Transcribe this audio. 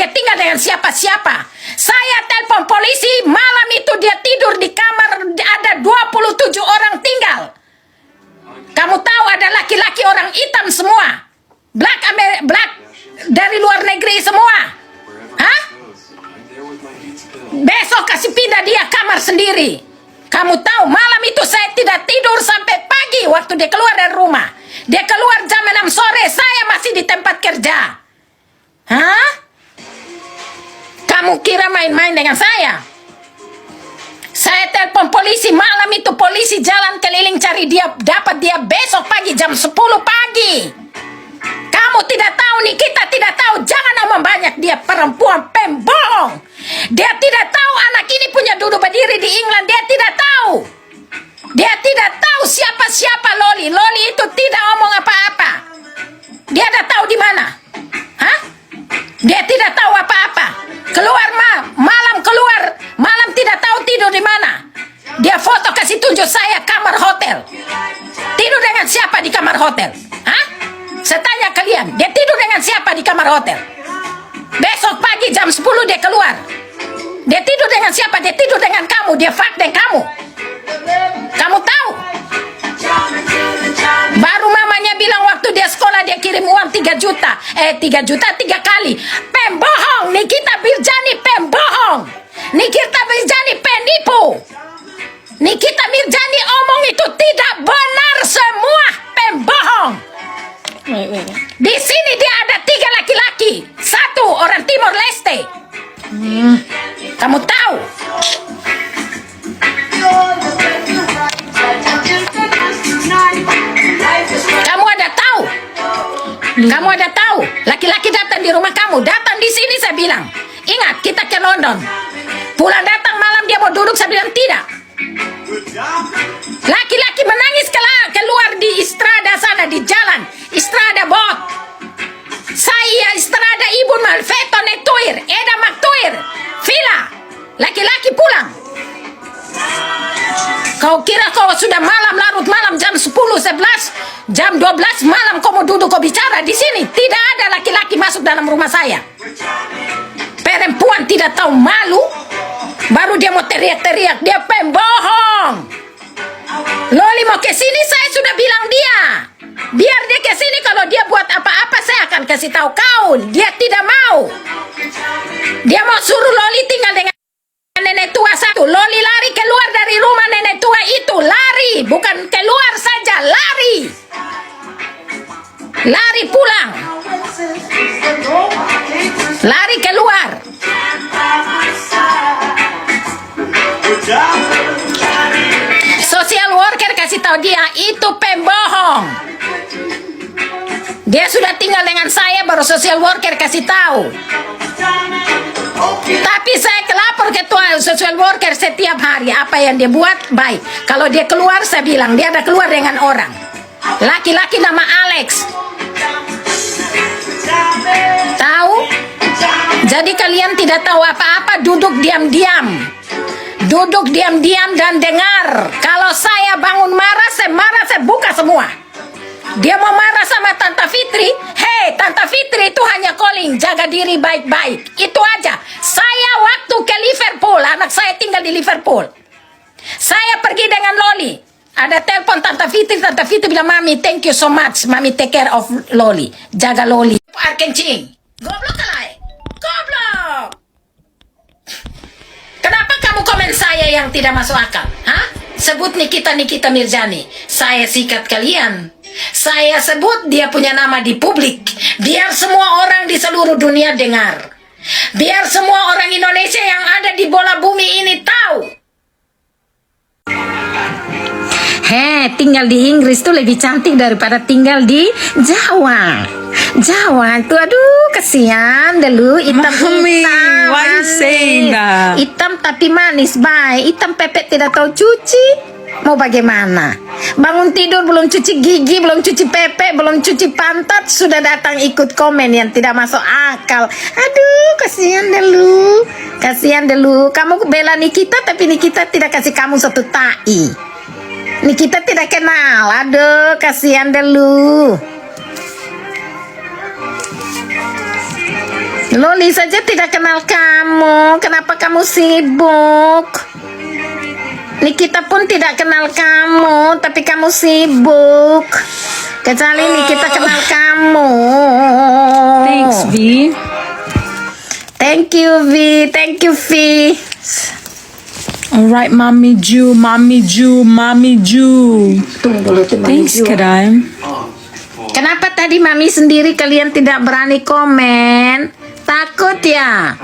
dia tinggal dengan siapa-siapa. Saya telepon polisi, malam itu dia tidur di kamar, ada 27 orang tinggal. Kamu tahu ada laki-laki orang hitam semua. Black dari luar negeri semua. Hah? Besok kasih pindah dia kamar sendiri. Kamu tahu malam itu saya tidak tidur sampai pagi waktu dia keluar dari rumah. Dia keluar jam 6 sore, saya masih di tempat kerja. Hah? Kamu kira main-main dengan saya? Saya telepon polisi, malam itu polisi jalan keliling cari dia, dapat dia besok pagi jam 10 pagi. Kamu tidak tahu, Nikita tidak tahu, jangan omong banyak, dia perempuan pembohong. Dia tidak tahu anak ini punya duduk berdiri di England, dia tidak tahu. Dia tidak tahu siapa-siapa Loli. Loli itu tidak omong apa-apa. Dia tidak tahu di mana. Hah? Dia tidak tahu apa-apa. Keluar malam keluar, malam tidak tahu tidur di mana. Dia foto kasih tunjuk saya kamar hotel. Tidur dengan siapa di kamar hotel? Hah? Saya tanya kalian, dia tidur dengan siapa di kamar hotel? Besok pagi jam 10 dia keluar. Dia tidur dengan siapa? Dia tidur dengan kamu, dia fuck dengan kamu. Kamu tahu? Baru mamanya bilang waktu dia sekolah dia kirim uang 3 juta. 3 juta 3 kali. Pembohong, Nikita Mirjani pembohong. Nikita Mirjani penipu. Nikita Mirjani omong itu tidak benar, semua pembohong. Di sini dia ada 3 laki-laki, 1 orang Timor Leste. Kamu tahu? Kamu ada tahu? Kamu ada tahu? Laki-laki datang di rumah kamu, datang di sini saya bilang. Ingat kita ke London. Pulang datang malam dia mau duduk, saya bilang tidak. Laki-laki menangis keluar di Istrada sana, di jalan Istrada bot. Saya Istrada Ibu Malfeto Netuir, Eda Maktuir, Villa. Laki-laki pulang. Kau kira kau sudah malam, larut malam jam 10, 11, jam 12 malam kau mau duduk kau bicara di sini? Tidak ada laki-laki masuk dalam rumah saya. Perempuan tidak tahu malu, baru dia mau teriak-teriak, dia pembohong. Loli mau ke sini, saya sudah bilang dia. Biar dia ke sini, kalau dia buat apa-apa saya akan kasih tahu kau. Dia tidak mau. Dia mau suruh Loli tinggal dengan nenek tua satu. Loli lari keluar dari rumah nenek tua itu, lari, bukan keluar saja, lari. Lari pulang. Lari keluar. Social worker kasih tahu dia itu pembohong. Dia sudah tinggal dengan saya, baru social worker kasih tahu. Tapi saya kelapor ketua social worker setiap hari. Apa yang dia buat baik. Kalau dia keluar saya bilang dia ada keluar dengan orang. Laki-laki nama Alex. Tahu? Jadi kalian tidak tahu apa-apa, duduk diam-diam. Duduk diam-diam dan dengar. Kalau saya bangun marah, saya buka semua. Dia mau marah sama Tante Fitri. Hei, Tante Fitri itu hanya calling, jaga diri baik-baik. Itu aja. Saya waktu ke Liverpool, anak saya tinggal di Liverpool. Saya pergi dengan Loli. Ada telepon Tante Fitri bilang, Mami, thank you so much. Mami take care of Loli. Jaga Loli. Kencing. Goblok kalai. Goblok. Kenapa kamu komen saya yang tidak masuk akal? Hah? Sebut Nikita Mirjani. Saya sikat kalian. Saya sebut dia punya nama di publik. Biar semua orang di seluruh dunia dengar. Biar semua orang Indonesia yang ada di bola bumi ini tahu. Tinggal di Inggris tuh lebih cantik daripada tinggal di Jawa. Jawa tuh aduh kesian dulu hitam-hitam. Why you saying that? Hitam tapi manis, baik. Hitam pepet tidak tahu cuci. Mau bagaimana? Bangun tidur belum cuci gigi, belum cuci pepek, belum cuci pantat, sudah datang ikut komen yang tidak masuk akal. Aduh, kasihan dulu. Kasihan dulu. Kamu bela Nikita tapi Nikita tidak kasih kamu satu tai. Nikita tidak kenal. Aduh, kasihan dulu. Loli saja tidak kenal kamu. Kenapa kamu sibuk? Nikita pun tidak kenal kamu, tapi kamu sibuk. Kecuali Nikita kenal kamu. Thanks, V. Thank you, V. Thank you, V. Alright, Mommy Ju, Mommy Ju, Mommy Ju. Tunggu dulu tuh, Mami Thanks, Ju. Kadai. Kenapa tadi Mami sendiri kalian tidak berani komen? Takut ya?